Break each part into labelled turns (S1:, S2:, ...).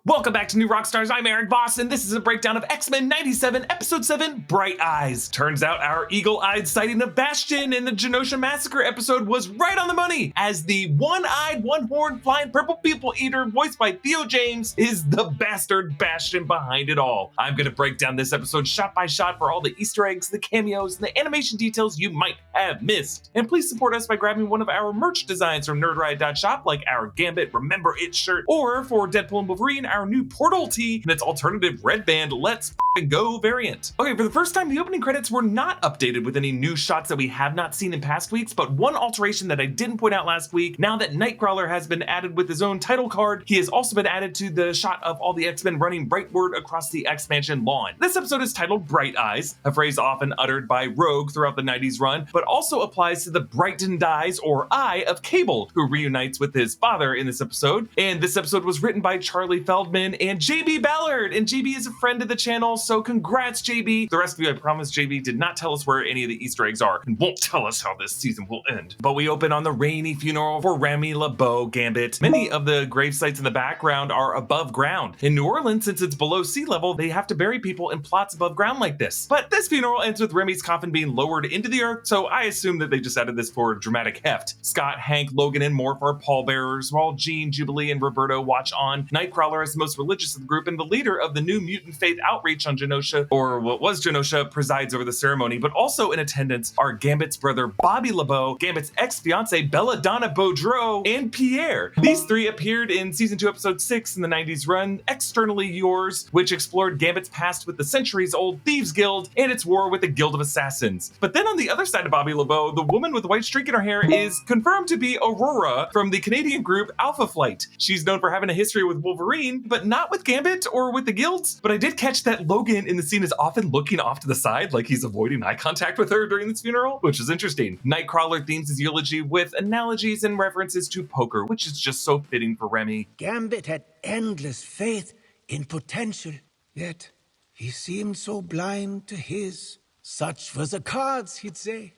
S1: Welcome back to New Rockstars. I'm Erik Voss, and this is a breakdown of X-Men 97, Episode 7, Bright Eyes. Turns out our eagle-eyed sighting of Bastion in the Genosha Massacre episode was right on the money, as the one-eyed, one-horned, flying purple people eater, voiced by Theo James, is the bastard Bastion behind it all. I'm gonna break down this episode shot by shot for all the Easter eggs, the cameos, and the animation details you might have missed. And please support us by grabbing one of our merch designs from nerdriot.shop, like our Gambit Remember It shirt, or for Deadpool and Wolverine, our new Portal tee and its alternative red band Let's F***ing Go variant. Okay, for the first time, the opening credits were not updated with any new shots that we have not seen in past weeks, but one alteration that I didn't point out last week, now that Nightcrawler has been added with his own title card, he has also been added to the shot of all the X-Men running brightward across the X-Mansion lawn. This episode is titled Bright Eyes, a phrase often uttered by Rogue throughout the 90s run, but also applies to the brightened eyes or eye of Cable, who reunites with his father in this episode. And this episode was written by Charlie Feldman and JB Ballard, and JB is a friend of the channel, so congrats JB. The rest of you, I promise JB did not tell us where any of the Easter eggs are and won't tell us how this season will end. But we open on the rainy funeral for Remy LeBeau Gambit. Many of the grave sites in the background are above ground. In New Orleans, since it's below sea level, they have to bury people in plots above ground like this. But this funeral ends with Remy's coffin being lowered into the earth, so I assume that they just added this for dramatic heft. Scott, Hank, Logan, and Morph are pallbearers, while Jean, Jubilee, and Roberto watch on. Nightcrawler is the most religious of the group and the leader of the new mutant faith outreach on Genosha, or what was Genosha, presides over the ceremony. But also in attendance are Gambit's brother Bobby LeBeau, Gambit's ex-fiancee Belladonna Boudreaux, and Pierre. These three appeared in season 2 episode 6 in the 90s run, Externally Yours, which explored Gambit's past with the centuries-old Thieves Guild and its war with the Guild of Assassins. But then on the other side of Bobby LeBeau, the woman with the white streak in her hair is confirmed to be Aurora from the Canadian group Alpha Flight. She's known for having a history with Wolverine, but not with Gambit or with the guilds. But I did catch that Logan in the scene is often looking off to the side, like he's avoiding eye contact with her during this funeral, which is interesting. Nightcrawler themes his eulogy with analogies and references to poker, which is just so fitting for Remy.
S2: Gambit had endless faith in potential, yet he seemed so blind to his. Such were the cards, he'd say.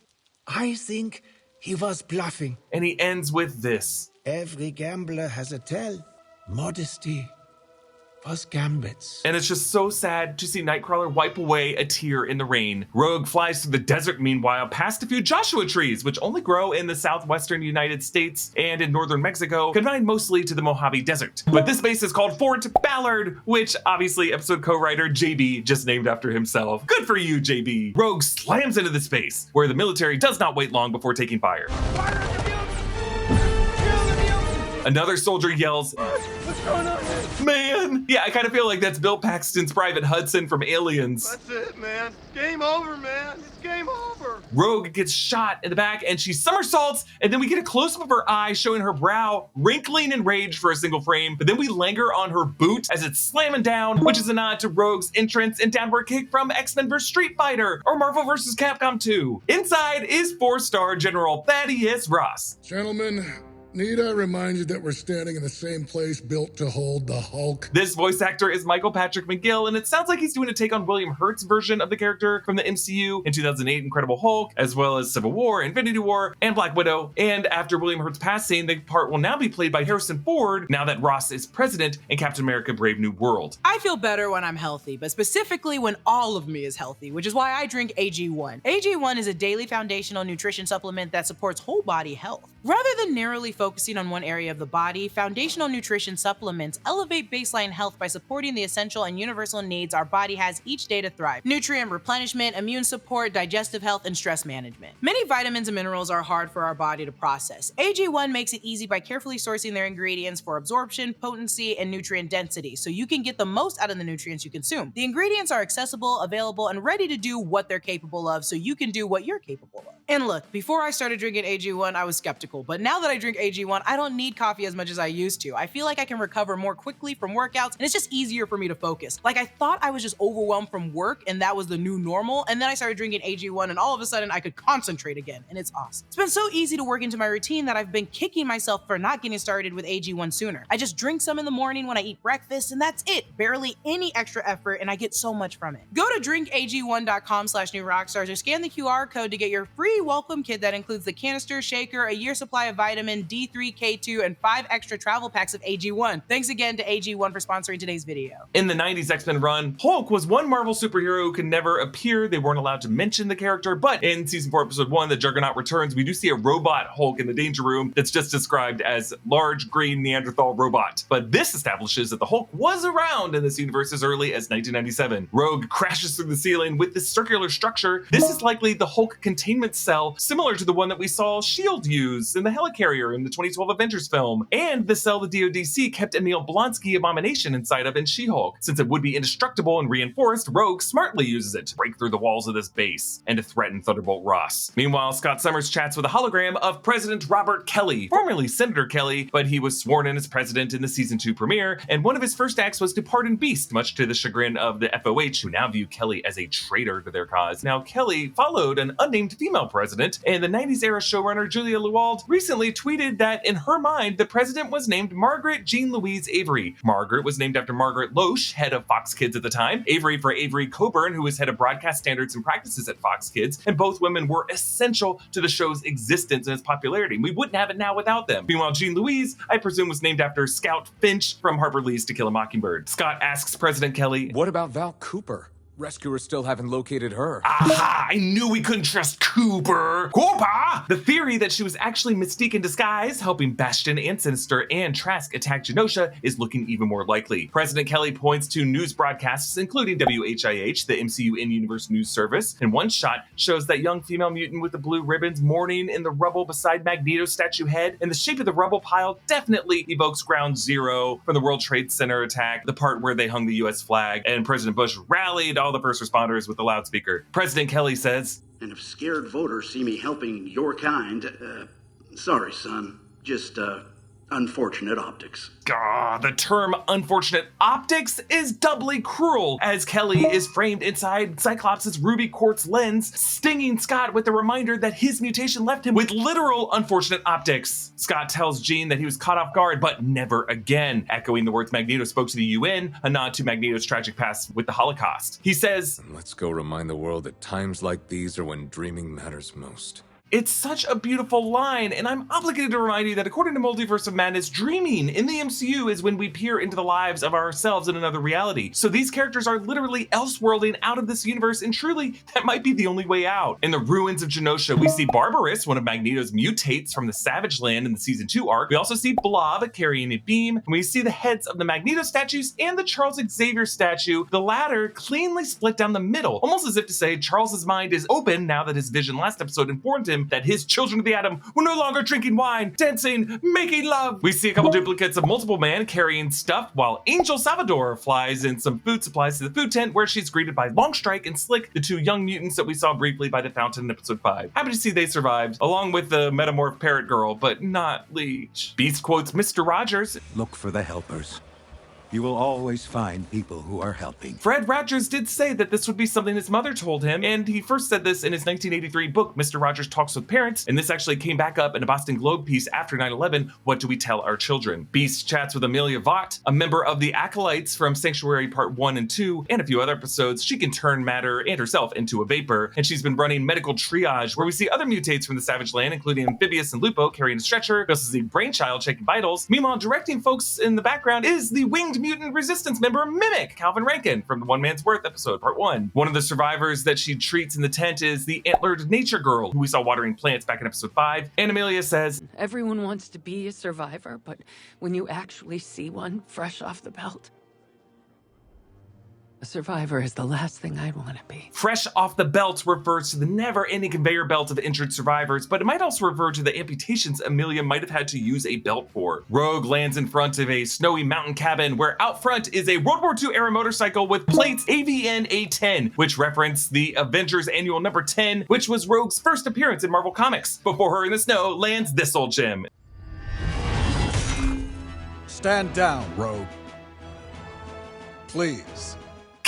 S2: I think he was bluffing.
S1: And he ends with this.
S2: Every gambler has a tell. Modesty was Gambit's.
S1: And it's just so sad to see Nightcrawler wipe away a tear in the rain. Rogue flies through the desert meanwhile, past a few Joshua trees, which only grow in the southwestern United States and in northern Mexico, confined mostly to the Mojave Desert. But this base is called Fort Ballard, which obviously episode co-writer JB just named after himself. Good for you, JB. Rogue slams into the space, where the military does not wait long before taking fire. Another soldier yells,
S3: What's going on, man?
S1: Man! Yeah, I kind of feel like that's Bill Paxton's Private Hudson from Aliens.
S3: That's it, man. Game over, man. It's game over.
S1: Rogue gets shot in the back and she somersaults, and then we get a close-up of her eye showing her brow wrinkling in rage for a single frame, but then we linger on her boot as it's slamming down, which is a nod to Rogue's entrance and downward kick from X-Men vs. Street Fighter or Marvel vs. Capcom 2. Inside is 4-star General Thaddeus Ross.
S4: Gentlemen, need I remind you that we're standing in the same place built to hold the Hulk?
S1: This voice actor is Michael Patrick McGill, and it sounds like he's doing a take on William Hurt's version of the character from the MCU in 2008 Incredible Hulk, as well as Civil War, Infinity War, and Black Widow. And after William Hurt's passing, the part will now be played by Harrison Ford, now that Ross is president in Captain America Brave New World.
S5: I feel better when I'm healthy, but specifically when all of me is healthy, which is why I drink AG1. AG1 is a daily foundational nutrition supplement that supports whole body health. Rather than narrowly focusing on one area of the body, foundational nutrition supplements elevate baseline health by supporting the essential and universal needs our body has each day to thrive. Nutrient replenishment, immune support, digestive health, and stress management. Many vitamins and minerals are hard for our body to process. AG1 makes it easy by carefully sourcing their ingredients for absorption, potency, and nutrient density, so you can get the most out of the nutrients you consume. The ingredients are accessible, available, and ready to do what they're capable of, so you can do what you're capable of. And look, before I started drinking AG1, I was skeptical, but now that I drink AG1, I don't need coffee as much as I used to. I feel like I can recover more quickly from workouts, and it's just easier for me to focus. Like, I thought I was just overwhelmed from work, and that was the new normal, and then I started drinking AG1, and all of a sudden I could concentrate again, and it's awesome. It's been so easy to work into my routine that I've been kicking myself for not getting started with AG1 sooner. I just drink some in the morning when I eat breakfast, and that's it. Barely any extra effort, and I get so much from it. Go to drinkag1.com/newrockstars or scan the QR code to get your free welcome kit that includes the canister, shaker, a year supply of vitamin D, G3K2, and 5 extra travel packs of AG1. Thanks again to AG1 for sponsoring today's video.
S1: In the 90s X-Men run, Hulk was one Marvel superhero who could never appear. They weren't allowed to mention the character, but in season 4, episode 1, The Juggernaut Returns, we do see a robot Hulk in the Danger Room that's just described as large green Neanderthal robot. But this establishes that the Hulk was around in this universe as early as 1997. Rogue crashes through the ceiling with this circular structure. This is likely the Hulk containment cell, similar to the one that we saw S.H.I.E.L.D. use in the Helicarrier in the 2012 Avengers film, and the cell the DODC kept Emil Blonsky Abomination inside of in She-Hulk. Since it would be indestructible and reinforced, Rogue smartly uses it to break through the walls of this base and to threaten Thunderbolt Ross. Meanwhile, Scott Summers chats with a hologram of President Robert Kelly, formerly Senator Kelly, but he was sworn in as president in the season 2 premiere, and one of his first acts was to pardon Beast, much to the chagrin of the FOH, who now view Kelly as a traitor to their cause. Now, Kelly followed an unnamed female president, and the 90s era showrunner Julia Lewald recently tweeted that in her mind, the president was named Margaret Jean Louise Avery. Margaret was named after Margaret Loesch, head of Fox Kids at the time, Avery for Avery Coburn, who was head of broadcast standards and practices at Fox Kids, and both women were essential to the show's existence and its popularity. We wouldn't have it now without them. Meanwhile, Jean Louise, I presume, was named after Scout Finch from Harper Lee's To Kill a Mockingbird. Scott asks President Kelly,
S6: "What about Val Cooper? Rescuers still haven't located her."
S1: Aha! I knew we couldn't trust Cooper! The theory that she was actually Mystique in disguise, helping Bastion and Sinister and Trask attack Genosha, is looking even more likely. President Kelly points to news broadcasts, including WHIH, the MCU in-universe news service, and one shot shows that young female mutant with the blue ribbons mourning in the rubble beside Magneto's statue head, and the shape of the rubble pile definitely evokes Ground Zero from the World Trade Center attack, the part where they hung the US flag, and President Bush rallied all the first responders with the loudspeaker. President Kelly says,
S7: "And if scared voters see me helping your kind, sorry, son. Just, unfortunate optics."
S1: The term unfortunate optics is doubly cruel, as Kelly is framed inside Cyclops' ruby quartz lens, stinging Scott with the reminder that his mutation left him with literal unfortunate optics. Scott tells Jean that he was caught off guard, but never again, echoing the words Magneto spoke to the UN, a nod to Magneto's tragic past with the Holocaust. He says,
S6: "Let's go remind the world that times like these are when dreaming matters most."
S1: It's such a beautiful line, and I'm obligated to remind you that according to Multiverse of Madness, dreaming in the MCU is when we peer into the lives of ourselves in another reality. So these characters are literally elseworlding out of this universe, and truly, that might be the only way out. In the ruins of Genosha, we see Barbarous, one of Magneto's mutates from the Savage Land in the Season 2 arc. We also see Blob carrying a beam, and we see the heads of the Magneto statues and the Charles Xavier statue, the latter cleanly split down the middle, almost as if to say Charles's mind is open now that his vision last episode informed him that his children of the atom were no longer drinking wine, dancing, making love. We see a couple duplicates of Multiple Man carrying stuff, while Angel Salvador flies in some food supplies to the food tent, where she's greeted by Longstrike and Slick, the 2 young mutants that we saw briefly by the fountain in episode 5. Happy to see they survived, along with the metamorph parrot girl, but not Leech. Beast quotes Mr. Rogers,
S8: "Look for the helpers. You will always find people who are helping."
S1: Fred Rogers did say that this would be something his mother told him, and he first said this in his 1983 book, Mr. Rogers Talks with Parents, and this actually came back up in a Boston Globe piece after 9/11, What Do We Tell Our Children? Beast chats with Amelia Voght, a member of the Acolytes from Sanctuary Part 1 and 2, and a few other episodes. She can turn matter and herself into a vapor, and she's been running medical triage, where we see other mutates from the Savage Land, including Amphibious and Lupo carrying a stretcher. We also see Brainchild checking vitals. Meanwhile, directing folks in the background is the winged mutant resistance member Mimic, Calvin Rankin, from the One Man's Worth episode, Part 1. One of the survivors that she treats in the tent is the antlered nature girl, who we saw watering plants back in episode 5. And Amelia says,
S9: "Everyone wants to be a survivor, but when you actually see one fresh off the belt, a survivor is the last thing I'd want to be."
S1: Fresh off the belt refers to the never-ending conveyor belt of injured survivors, but it might also refer to the amputations Amelia might have had to use a belt for. Rogue lands in front of a snowy mountain cabin, where out front is a World War II era motorcycle with plates AVN A10, which reference the Avengers Annual number 10, which was Rogue's first appearance in Marvel Comics. Before her in the snow lands this old gem.
S8: Stand down, Rogue. Please.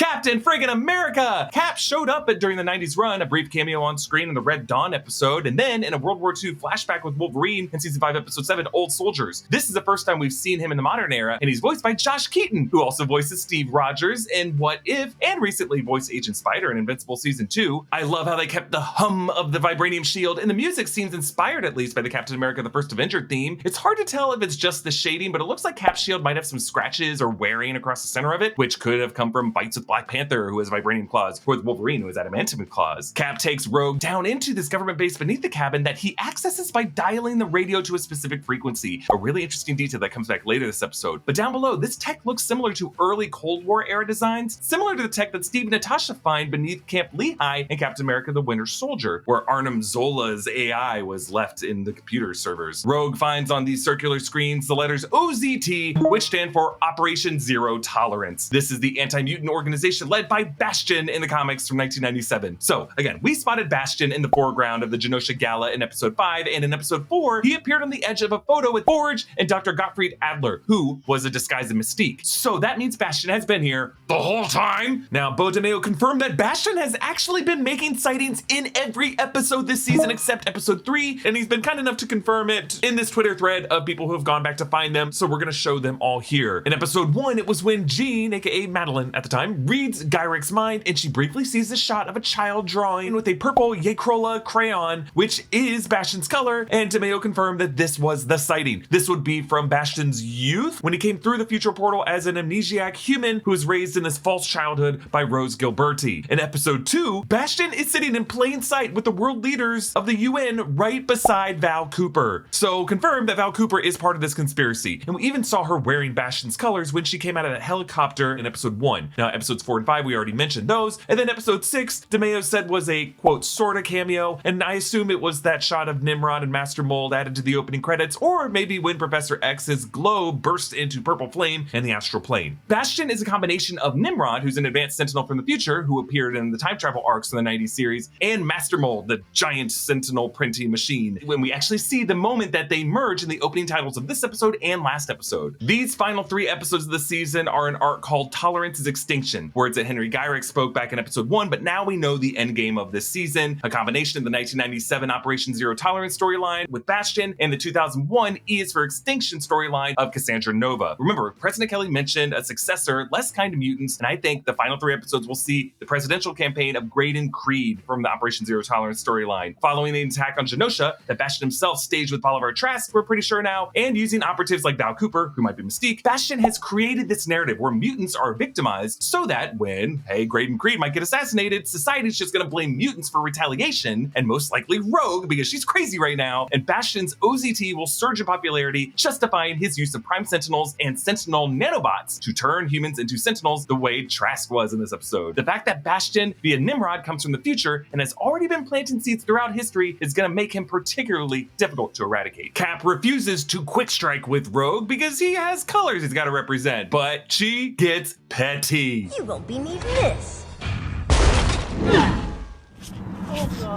S1: Captain Friggin' America! Cap showed up during the 90s run, a brief cameo on screen in the Red Dawn episode, and then in a World War II flashback with Wolverine in Season 5, Episode 7, Old Soldiers. This is the first time we've seen him in the modern era, and he's voiced by Josh Keaton, who also voices Steve Rogers in What If, and recently voiced Agent Spider in Invincible Season 2. I love how they kept the hum of the vibranium shield, and the music seems inspired at least by the Captain America the First Avenger theme. It's hard to tell if it's just the shading, but it looks like Cap's shield might have some scratches or wearing across the center of it, which could have come from fights with Black Panther, who has vibranium claws, or with Wolverine, who has adamantium claws. Cap takes Rogue down into this government base beneath the cabin that he accesses by dialing the radio to a specific frequency. A really interesting detail that comes back later this episode. But down below, this tech looks similar to early Cold War era designs, similar to the tech that Steve and Natasha find beneath Camp Lehigh in Captain America the Winter Soldier, where Arnim Zola's AI was left in the computer servers. Rogue finds on these circular screens the letters OZT, which stand for Operation Zero Tolerance. This is the anti-mutant organization led by Bastion in the comics from 1997. So again, we spotted Bastion in the foreground of the Genosha Gala in episode 5, and in episode 4, he appeared on the edge of a photo with Forge and Dr. Gottfried Adler, who was a disguise in Mystique. So that means Bastion has been here the whole time. Now, Bo DeMeo confirmed that Bastion has actually been making sightings in every episode this season except episode 3, and he's been kind enough to confirm it in this Twitter thread of people who have gone back to find them, so we're gonna show them all here. In episode 1, it was when Jean, aka Madeline at the time, reads Gyrich's mind, and she briefly sees a shot of a child drawing with a purple Nightcrawler crayon, which is Bastion's color, and DeMeo confirmed that this was the sighting. This would be from Bastion's youth, when he came through the future portal as an amnesiac human who was raised in this false childhood by Rose Gilberti. In episode 2, Bastion is sitting in plain sight with the world leaders of the UN right beside Val Cooper. So confirmed that Val Cooper is part of this conspiracy, and we even saw her wearing Bastion's colors when she came out of that helicopter in episode 1. Now, episodes 4 and 5, we already mentioned those, and then episode 6, DeMeo said was a, quote, sorta cameo, and I assume it was that shot of Nimrod and Master Mold added to the opening credits, or maybe when Professor X's globe burst into purple flame in the astral plane. Bastion is a combination of Nimrod, who's an advanced sentinel from the future, who appeared in the time travel arcs in the 90s series, and Master Mold, the giant sentinel printing machine, when we actually see the moment that they merge in the opening titles of this episode and last episode. These final 3 episodes of the season are an arc called Tolerance is Extinction, words that Henry Gyrich spoke back in episode 1, but now we know the endgame of this season, a combination of the 1997 Operation Zero Tolerance storyline with Bastion and the 2001 E is for Extinction storyline of Cassandra Nova. Remember, President Kelly mentioned a successor, less kind to mutants, and I think the final 3 episodes will see the presidential campaign of Graydon Creed from the Operation Zero Tolerance storyline. Following the attack on Genosha that Bastion himself staged with Ballard Trask, we're pretty sure now, and using operatives like Val Cooper, who might be Mystique, Bastion has created this narrative where mutants are victimized so that when, hey, Graydon Creed might get assassinated, society's just gonna blame mutants for retaliation, and most likely Rogue because she's crazy right now, and Bastion's OZT will surge in popularity, justifying his use of Prime Sentinels and Sentinel nanobots to turn humans into Sentinels the way Trask was in this episode. The fact that Bastion via Nimrod comes from the future and has already been planting seeds throughout history is gonna make him particularly difficult to eradicate. Cap refuses to quick strike with Rogue because he has colors he's gotta represent, but she gets petty.
S10: You won't be needing this.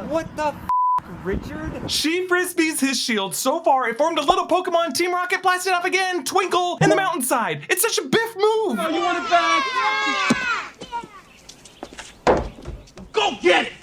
S11: What the Richard?
S1: She frisbees his shield so far it formed a little Pokemon Team Rocket blasted off again, Twinkle, in the mountainside. It's such a Biff move.
S11: Oh, you want it back? Go get it!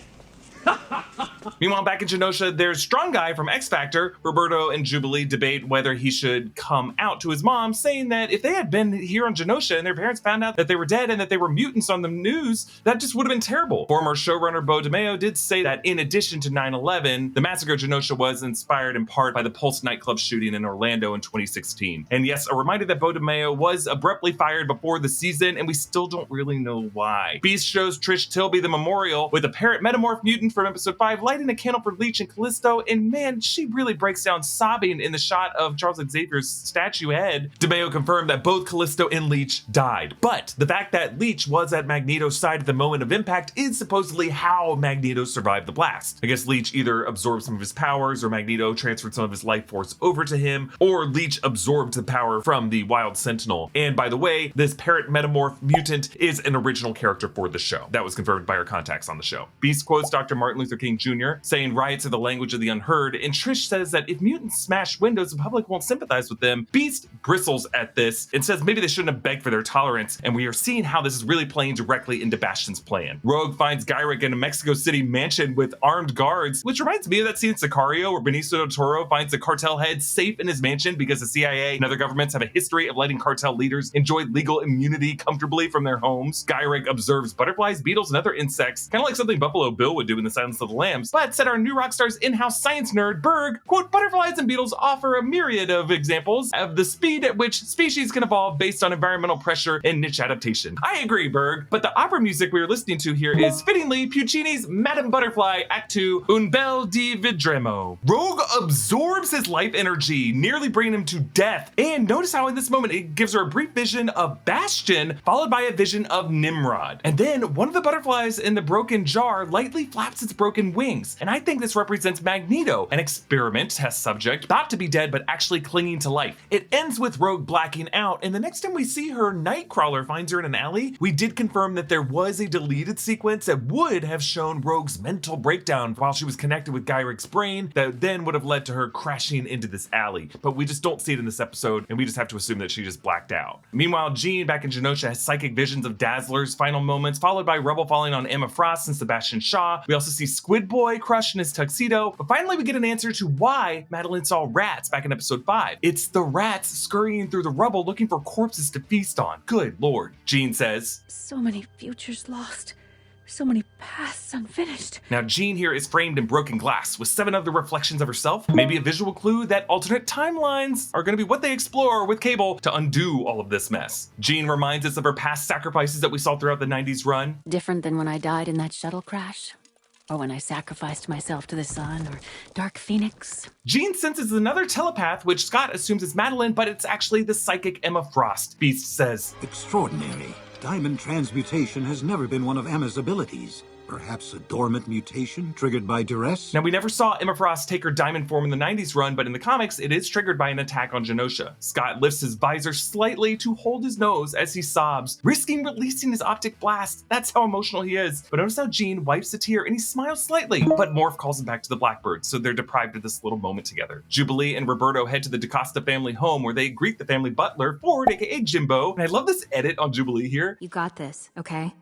S1: Meanwhile, back in Genosha, there's Strong Guy from X Factor. Roberto and Jubilee debate whether he should come out to his mom, saying that if they had been here on Genosha and their parents found out that they were dead and that they were mutants on the news, that just would have been terrible. Former showrunner Bo DeMeo did say that in addition to 9/11, the massacre of Genosha was inspired in part by the Pulse nightclub shooting in Orlando in 2016. And yes, a reminder that Bo DeMeo was abruptly fired before the season, and we still don't really know why. Beast shows Trish Tilby the memorial with a parrot metamorph mutant from episode 5 lighting a candle for Leech and Callisto, and man, she really breaks down sobbing in the shot of Charles Xavier's statue head. DeMeo confirmed that both Callisto and Leech died, but the fact that Leech was at Magneto's side at the moment of impact is supposedly how Magneto survived the blast. I guess Leech either absorbed some of his powers, or Magneto transferred some of his life force over to him, or Leech absorbed the power from the Wild Sentinel. And by the way, this parrot metamorph mutant is an original character for the show. That was confirmed by our contacts on the show. Beast quotes Dr. Martin Luther King Jr., saying riots are the language of the unheard, and Trish says that if mutants smash windows, the public won't sympathize with them. Beast bristles at this and says maybe they shouldn't have begged for their tolerance, and we are seeing how this is really playing directly into Bastion's plan. Rogue finds Gyrich in a Mexico City mansion with armed guards, which reminds me of that scene in Sicario where Benicio del Toro finds the cartel head safe in his mansion because the CIA and other governments have a history of letting cartel leaders enjoy legal immunity comfortably from their homes. Gyrich observes butterflies, beetles, and other insects, kind of like something Buffalo Bill would do in The Silence of the Lambs, but said our new Rockstars in-house science nerd, Berg, quote, butterflies and beetles offer a myriad of examples of the speed at which species can evolve based on environmental pressure and niche adaptation. I agree, Berg, but the opera music we are listening to here is fittingly Puccini's Madame Butterfly, Act 2, Un bel di vedremo. Rogue absorbs his life energy, nearly bringing him to death, and notice how in this moment it gives her a brief vision of Bastion, followed by a vision of Nimrod. And then one of the butterflies in the broken jar lightly flaps its broken wings, and I think this represents Magneto, an experiment test subject, thought to be dead but actually clinging to life. It ends with Rogue blacking out, and the next time we see her, Nightcrawler finds her in an alley. We did confirm that there was a deleted sequence that would have shown Rogue's mental breakdown while she was connected with Gyrich's brain that then would have led to her crashing into this alley, but we just don't see it in this episode, and we just have to assume that she just blacked out. Meanwhile, Jean back in Genosha has psychic visions of Dazzler's final moments, followed by rubble falling on Emma Frost and Sebastian Shaw. We also see Squid Boy crushed in his tuxedo, but finally we get an answer to why Madeline saw rats back in episode 5. It's the rats scurrying through the rubble looking for corpses to feast on. Good lord. Jean says,
S10: so many futures lost. So many paths unfinished.
S1: Now Jean here is framed in broken glass with 7 other reflections of herself, maybe a visual clue that alternate timelines are going to be what they explore with Cable to undo all of this mess. Jean reminds us of her past sacrifices that we saw throughout the 90s run.
S10: Different than when I died in that shuttle crash, or when I sacrificed myself to the sun, or Dark Phoenix.
S1: Jean senses another telepath, which Scott assumes is Madeline, but it's actually the psychic Emma Frost. Beast says,
S8: extraordinary. Diamond transmutation has never been one of Emma's abilities. Perhaps a dormant mutation triggered by duress?
S1: Now, we never saw Emma Frost take her diamond form in the 90s run, but in the comics, it is triggered by an attack on Genosha. Scott lifts his visor slightly to hold his nose as he sobs, risking releasing his optic blast. That's how emotional he is. But notice how Jean wipes a tear and he smiles slightly, but Morph calls him back to the Blackbird, so they're deprived of this little moment together. Jubilee and Roberto head to the DaCosta family home where they greet the family butler, Ford, aka Jimbo. And I love this edit on Jubilee here.
S12: You got this, okay?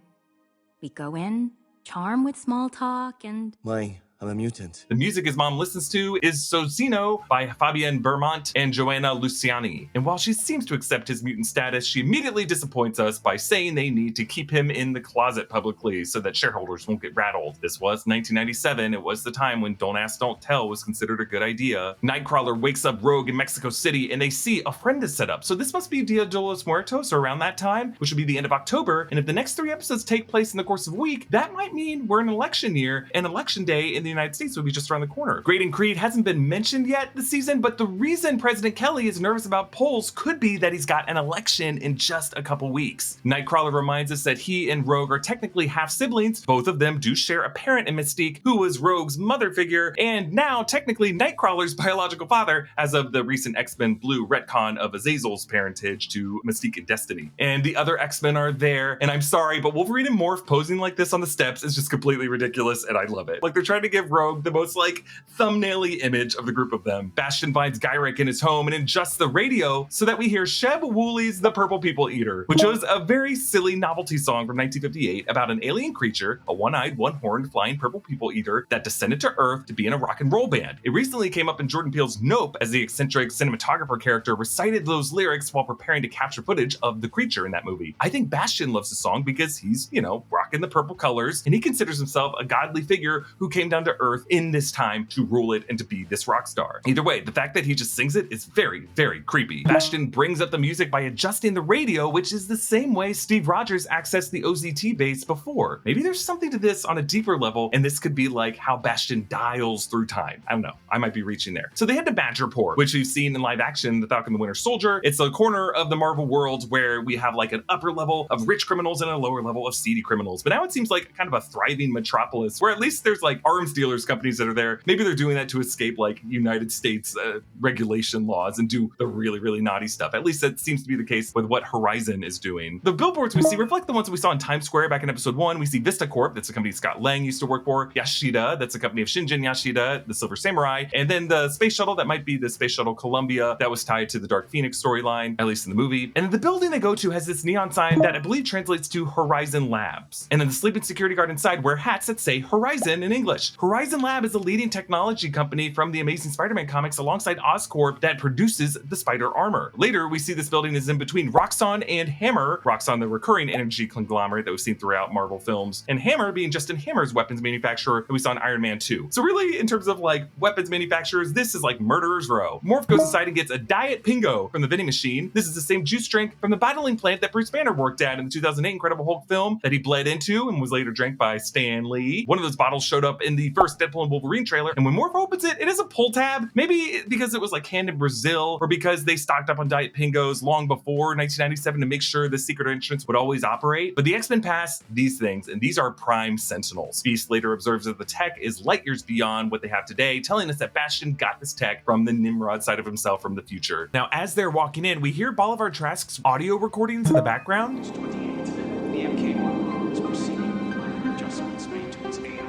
S12: We go in, charm with small talk, and...
S13: Why, I'm a mutant.
S1: The music his mom listens to is Sosino by Fabienne Vermont and Joanna Luciani. And while she seems to accept his mutant status, she immediately disappoints us by saying they need to keep him in the closet publicly so that shareholders won't get rattled. This was 1997. It was the time when Don't Ask, Don't Tell was considered a good idea. Nightcrawler wakes up Rogue in Mexico City and they see a friend is set up. So this must be Dia de los Muertos or around that time, which would be the end of October. And if the next 3 episodes take place in the course of a week, that might mean we're in an election year and election day in the United States will be just around the corner. Great and Creed hasn't been mentioned yet this season, but the reason President Kelly is nervous about polls could be that he's got an election in just a couple weeks. Nightcrawler reminds us that he and Rogue are technically half siblings. Both of them do share a parent in Mystique, who was Rogue's mother figure, and now technically Nightcrawler's biological father, as of the recent X-Men Blue retcon of Azazel's parentage to Mystique and Destiny. And the other X-Men are there, and I'm sorry, but Wolverine and Morph posing like this on the steps is just completely ridiculous, and I love it. Like, they're trying to give Rogue the most like thumbnail-y image of the group of them. Bastion finds Gyrich in his home and adjusts the radio so that we hear Sheb Wooley's The Purple People Eater, which was a very silly novelty song from 1958 about an alien creature, a one-eyed, one-horned flying purple people eater that descended to Earth to be in a rock and roll band. It recently came up in Jordan Peele's Nope as the eccentric cinematographer character recited those lyrics while preparing to capture footage of the creature in that movie. I think Bastion loves the song because he's, you know, rocking the purple colors and he considers himself a godly figure who came down to Earth in this time to rule it and to be this rock star. Either way, the fact that he just sings it is very, very creepy. Bastion brings up the music by adjusting the radio, which is the same way Steve Rogers accessed the OZT base before. Maybe there's something to this on a deeper level, and this could be like how Bastion dials through time. I don't know. I might be reaching there. So they head to Madripoor, which we've seen in live action, The Falcon and the Winter Soldier. It's a corner of the Marvel world where we have like an upper level of rich criminals and a lower level of seedy criminals. Sentinels, but now it seems like kind of a thriving metropolis where at least there's like arms dealers companies that are there. Maybe they're doing that to escape like United States regulation laws and do the really, really naughty stuff. At least that seems to be the case with what Horizon is doing. The billboards we see reflect the ones that we saw in Times Square back in episode 1. We see Vista Corp, that's a company Scott Lang used to work for, Yashida, that's a company of Shinjin Yashida, the Silver Samurai, and then the space shuttle, that might be the Space Shuttle Columbia, that was tied to the Dark Phoenix storyline, at least in the movie. And then the building they go to has this neon sign that I believe translates to Horizon Labs. And then the sleeping security guard inside wear hats that say Horizon in English. Horizon Lab is a leading technology company from the Amazing Spider-Man comics alongside Oscorp that produces the spider armor. Later, we see this building is in between Roxxon and Hammer, Roxxon the recurring energy conglomerate that we've seen throughout Marvel films, and Hammer being Justin Hammer's weapons manufacturer that we saw in Iron Man 2. So really, in terms of like weapons manufacturers, this is like Murderer's Row. Morph goes inside and gets a Diet Pingo from the vending machine. This is the same juice drink from the bottling plant that Bruce Banner worked at in the 2008 Incredible Hulk film that he bled into and was later drank by Stan Lee. One of those bottles showed up in the first Deadpool and Wolverine trailer, and when Morph opens it, it is a pull tab. Maybe because it was like canned in Brazil, or because they stocked up on Diet Pingos long before 1997 to make sure the secret entrance would always operate. But the X-Men pass these things, and these are Prime Sentinels. Beast later observes that the tech is light years beyond what they have today, telling us that Bastion got this tech from the Nimrod side of himself from the future. Now, as they're walking in, we hear Bolivar Trask's audio recordings in the background.
S13: The MK1 is proceeding with minor adjustments made to its AI unit.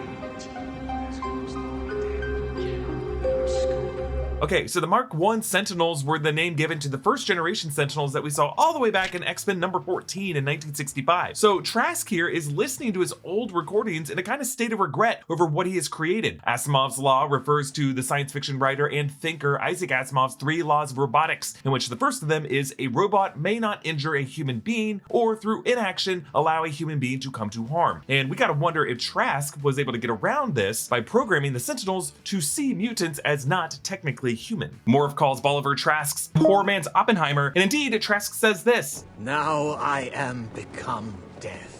S1: Okay, so the Mark I Sentinels were the name given to the first generation Sentinels that we saw all the way back in X-Men number 14 in 1965. So Trask here is listening to his old recordings in a kind of state of regret over what he has created. Asimov's Law refers to the science fiction writer and thinker Isaac Asimov's 3 laws of robotics, in which the first of them is a robot may not injure a human being or through inaction allow a human being to come to harm. And we gotta wonder if Trask was able to get around this by programming the Sentinels to see mutants as not technically human. Morph calls Bolivar Trask's poor man's Oppenheimer, and indeed Trask says this:
S2: "Now I am become death."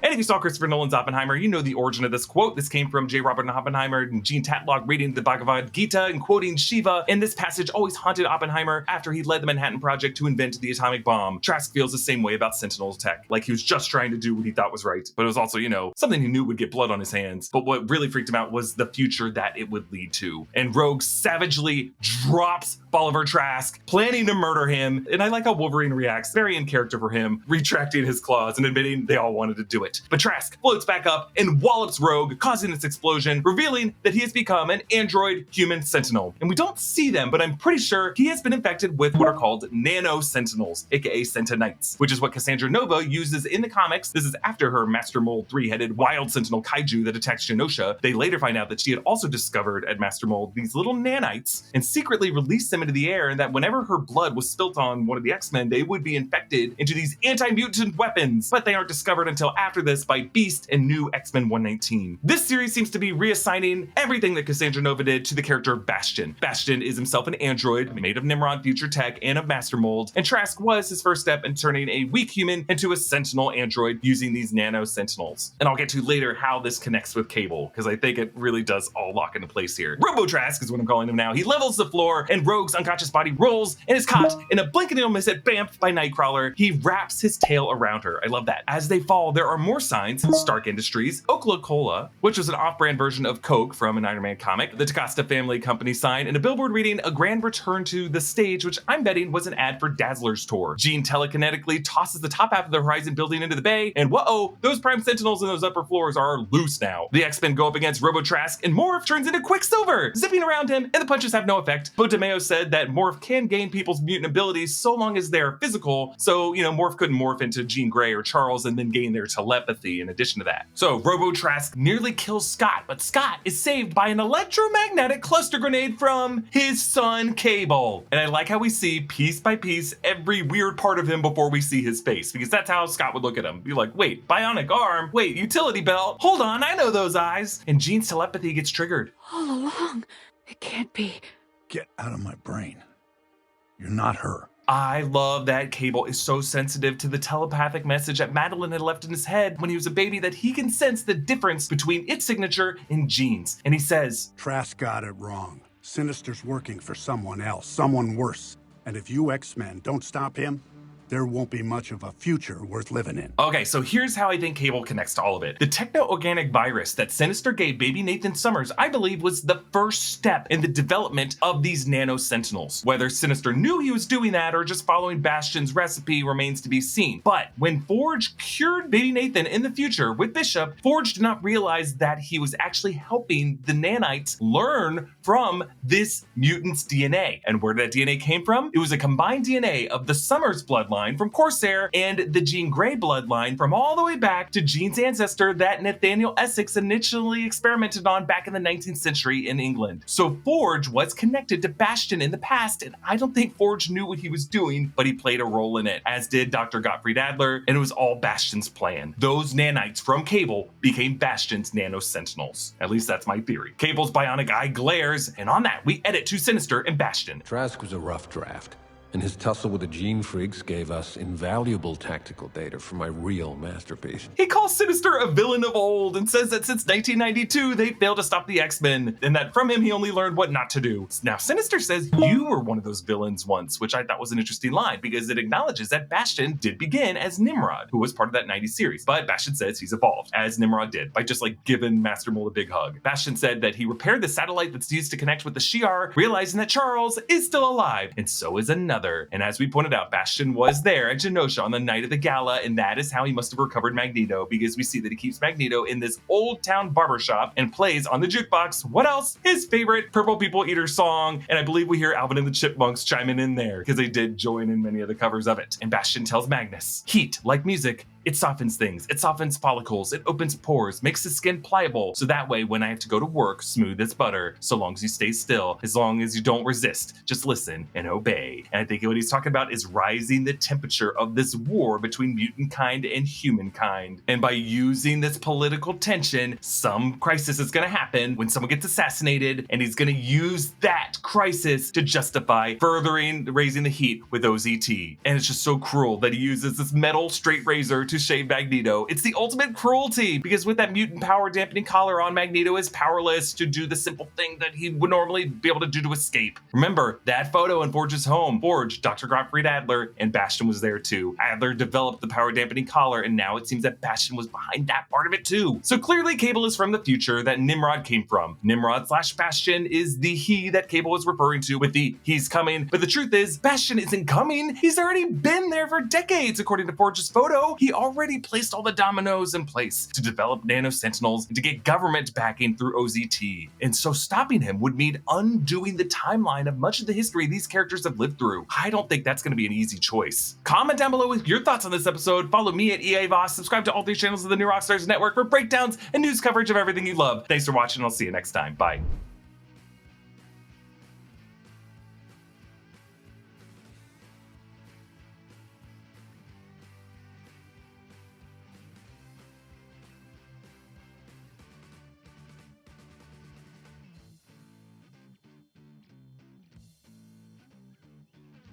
S1: And if you saw Christopher Nolan's Oppenheimer, you know the origin of this quote. This came from J. Robert Oppenheimer and Gene Tatlock reading the Bhagavad Gita and quoting Shiva, and this passage always haunted Oppenheimer after he led the Manhattan Project to invent the atomic bomb. Trask feels the same way about Sentinel tech, like he was just trying to do what he thought was right, but it was also, you know, something he knew would get blood on his hands. But what really freaked him out was the future that it would lead to. And Rogue savagely drops Bolivar Trask, planning to murder him, and I like how Wolverine reacts, very in character for him, retracting his claws and admitting they all wanted to do it. But Trask floats back up and wallops Rogue, causing this explosion, revealing that he has become an android human sentinel. And we don't see them, but I'm pretty sure he has been infected with what are called nano sentinels, aka Sentinites, which is what Cassandra Nova uses in the comics. This is after her Master Mold 3-headed wild sentinel kaiju that attacks Genosha. They later find out that she had also discovered at Master Mold these little nanites and secretly released them into the air, and that whenever her blood was spilt on one of the X-Men, they would be infected into these anti-mutant weapons. But they aren't discovered until after this by Beast and new X-Men 119. This series seems to be reassigning everything that Cassandra Nova did to the character of Bastion. Bastion is himself an android made of Nimrod future tech and of Master Mold, and Trask was his first step in turning a weak human into a sentinel android using these nano sentinels. And I'll get to later how this connects with Cable, because I think it really does all lock into place here. Robo Trask is what I'm calling him now. He levels the floor and Rogue's unconscious body rolls and is caught in a blink and you'll miss it bamf by Nightcrawler. He wraps his tail around her. I love that. As they fall, there are more signs. Stark Industries, Oklahoma, which was an off-brand version of Coke from an Iron Man comic, the Takasta family company sign, and a billboard reading a grand return to the stage, which I'm betting was an ad for Dazzler's tour. Jean telekinetically tosses the top half of the Horizon building into the bay, and whoa, those Prime Sentinels in those upper floors are loose now. The X-Men go up against Robo Trask, and Morph turns into Quicksilver, zipping around him, and the punches have no effect. But DeMeo said that Morph can gain people's mutant abilities so long as they're physical, so, you know, Morph couldn't morph into Jean Grey or Charles and then gain their telepathy in addition to that. So Robo Trask nearly kills Scott, but Scott is saved by an electromagnetic cluster grenade from his son Cable. And I like how we see piece by piece every weird part of him before we see his face, because that's how Scott would look at him. Be like, wait, bionic arm, wait, utility belt, hold on, I know those eyes. And Jean's telepathy gets triggered.
S9: All along, it can't be.
S2: Get out of my brain. You're not her.
S1: I love that Cable is so sensitive to the telepathic message that Madeline had left in his head when he was a baby that he can sense the difference between its signature and Jean's. And he says,
S14: Trask got it wrong. Sinister's working for someone else, someone worse. And if you X-Men don't stop him, there won't be much of a future worth living in.
S1: Okay, so here's how I think Cable connects to all of it. The techno-organic virus that Sinister gave baby Nathan Summers, I believe, was the first step in the development of these nano sentinels. Whether Sinister knew he was doing that or just following Bastion's recipe remains to be seen. But when Forge cured baby Nathan in the future with Bishop, Forge did not realize that he was actually helping the nanites learn from this mutant's DNA. And where that DNA came from? It was a combined DNA of the Summers bloodline from Corsair and the Jean Grey bloodline from all the way back to Jean's ancestor that Nathaniel Essex initially experimented on back in the 19th century in England. So Forge was connected to Bastion in the past, and I don't think Forge knew what he was doing, but he played a role in it, as did Dr. Gottfried Adler, and it was all Bastion's plan. Those nanites from Cable became Bastion's nano sentinels. At least that's my theory. Cable's bionic eye glares, and on that, we edit to Sinister and Bastion.
S15: Trask was a rough draft, and his tussle with the Gene Freaks gave us invaluable tactical data for my real masterpiece.
S1: He calls Sinister a villain of old and says that since 1992, they failed to stop the X-Men, and that from him he only learned what not to do. Now, Sinister says you were one of those villains once, which I thought was an interesting line because it acknowledges that Bastion did begin as Nimrod, who was part of that 90s series, but Bastion says he's evolved, as Nimrod did, by just like giving Master Mold a big hug. Bastion said that he repaired the satellite that's used to connect with the Shi'ar, realizing that Charles is still alive, and so is another. And as we pointed out, Bastion was there at Genosha on the night of the gala, and that is how he must have recovered Magneto, because we see that he keeps Magneto in this old town barbershop and plays on the jukebox, what else? His favorite Purple People Eater song, and I believe we hear Alvin and the Chipmunks chiming in there, because they did join in many of the covers of it. And Bastion tells Magnus, heat, like music, it softens things, it softens follicles, it opens pores, makes the skin pliable, so that way when I have to go to work, smooth as butter, so long as you stay still, as long as you don't resist, just listen and obey. And I think what he's talking about is rising the temperature of this war between mutant kind and humankind. And by using this political tension, some crisis is gonna happen when someone gets assassinated, and he's gonna use that crisis to justify furthering raising the heat with OZT. And it's just so cruel that he uses this metal straight razor to shave Magneto. It's the ultimate cruelty, because with that mutant power dampening collar on, Magneto is powerless to do the simple thing that he would normally be able to do to escape. Remember that photo in Forge's home. Forge, Dr. Gottfried Adler, and Bastion was there too. Adler developed the power dampening collar, and now it seems that Bastion was behind that part of it too. So clearly Cable is from the future that Nimrod came from. Nimrod / Bastion is the he that Cable is referring to with the he's coming, but the truth is Bastion isn't coming. He's already been there for decades, according to Forge's photo. He already placed all the dominoes in place to develop nano sentinels and to get government backing through OZT. And so stopping him would mean undoing the timeline of much of the history these characters have lived through. I don't think that's going to be an easy choice. Comment down below with your thoughts on this episode. Follow me at EA Voss. Subscribe to all 3 channels of the new Rockstars Network for breakdowns and news coverage of everything you love. Thanks for watching. I'll see you next time. Bye.